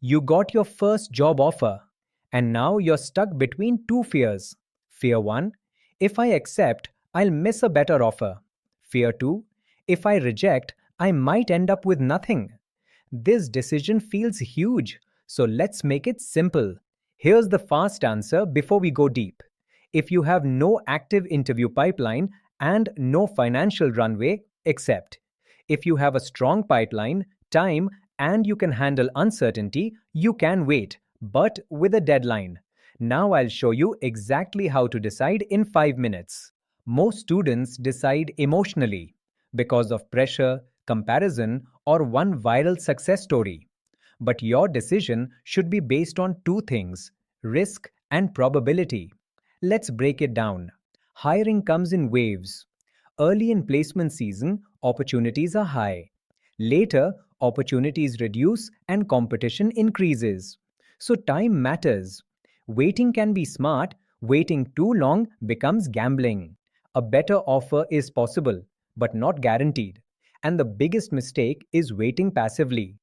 You got your first job offer, and now you're stuck between two fears. Fear 1, if I accept, I'll miss a better offer. Fear 2, if I reject, I might end up with nothing. This decision feels huge, so let's make it simple. Here's the fast answer before we go deep. If you have no active interview pipeline and no financial runway, accept. If you have a strong pipeline, time, and you can handle uncertainty, you can wait, but with a deadline. Now I'll show you exactly how to decide in 5 minutes. Most students decide emotionally because of pressure, comparison, or one viral success story. But your decision should be based on two things: risk and probability. Let's break it down. Hiring comes in waves. Early in placement season, opportunities are high. Later, opportunities reduce and competition increases. So time matters. Waiting can be smart, waiting too long becomes gambling. A better offer is possible, but not guaranteed. And the biggest mistake is waiting passively.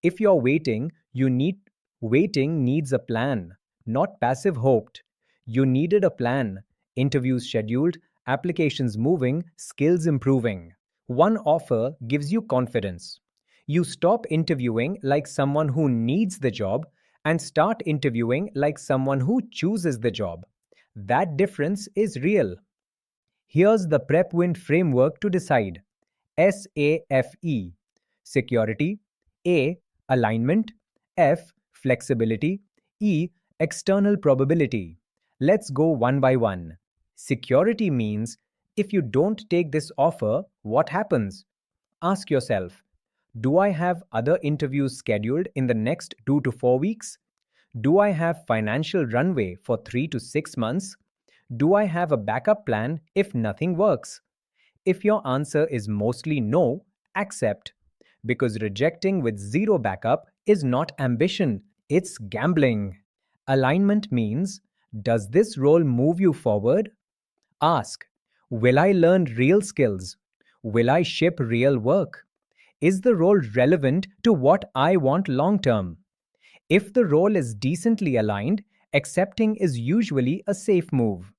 If you're waiting needs a plan, not passive hoped. You needed a plan, interviews scheduled, applications moving, skills improving. One offer gives you confidence. You stop interviewing like someone who needs the job and start interviewing like someone who chooses the job. That difference is real. Here's the prep wind framework to decide. S.A.F.E. Security. A. Alignment. F. Flexibility. E. External probability. Let's go one by one. Security means if you don't take this offer, what happens? Ask yourself, do I have other interviews scheduled in the next 2 to 4 weeks? Do I have financial runway for 3 to 6 months? Do I have a backup plan if nothing works? If your answer is mostly no, accept. Because rejecting with zero backup is not ambition, it's gambling. Alignment means, does this role move you forward? Ask, will I learn real skills? Will I ship real work? Is the role relevant to what I want long term? If the role is decently aligned, accepting is usually a safe move.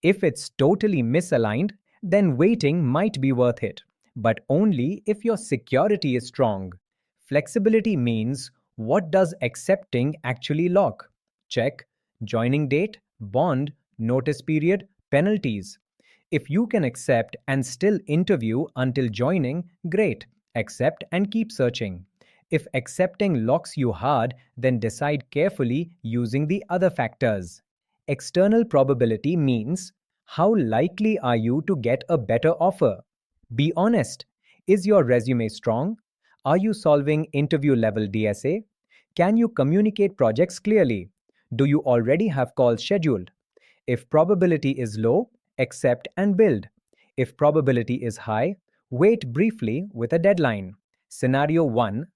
If it's totally misaligned, then waiting might be worth it, but only if your security is strong. Flexibility means, what does accepting actually lock? Check, joining date, bond, notice period, penalties. If you can accept and still interview until joining, great. Accept and keep searching. If accepting locks you hard, then decide carefully using the other factors. External probability means, how likely are you to get a better offer? Be honest. Is your resume strong? Are you solving interview level DSA? Can you communicate projects clearly? Do you already have calls scheduled? If probability is low, accept and build. If probability is high, wait briefly with a deadline. Scenario 1,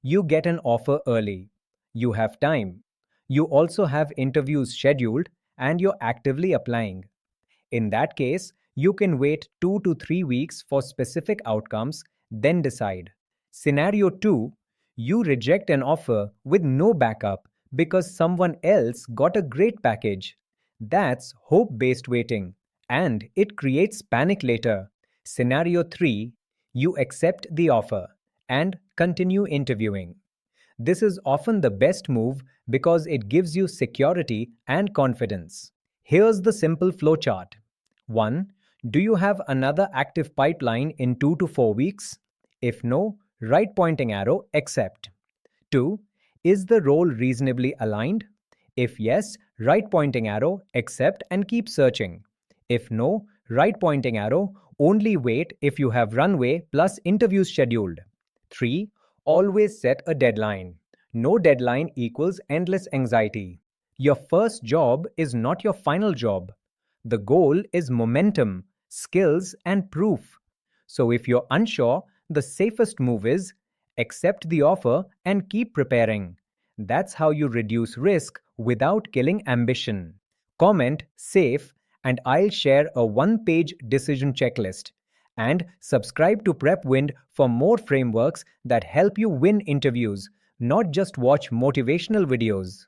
you get an offer early. You have time. You also have interviews scheduled and you're actively applying. In that case, you can wait 2 to 3 weeks for specific outcomes, then decide. Scenario 2, you reject an offer with no backup because someone else got a great package. That's hope-based waiting, and it creates panic later. Scenario 3, you accept the offer and continue interviewing. This is often the best move because it gives you security and confidence. Here's the simple flowchart. 1. Do you have another active pipeline in 2 to 4 weeks? If no, right pointing arrow, accept. 2. Is the role reasonably aligned? If yes, right pointing arrow, accept and keep searching. If no, right pointing arrow, only wait if you have runway plus interviews scheduled. 3. Always set a deadline. No deadline equals endless anxiety. Your first job is not your final job. The goal is momentum, skills, and proof. So if you're unsure, the safest move is accept the offer and keep preparing. That's how you reduce risk without killing ambition. Comment SAFE and I'll share a one-page decision checklist. And subscribe to PrepWind for more frameworks that help you win interviews. Not just watch motivational videos.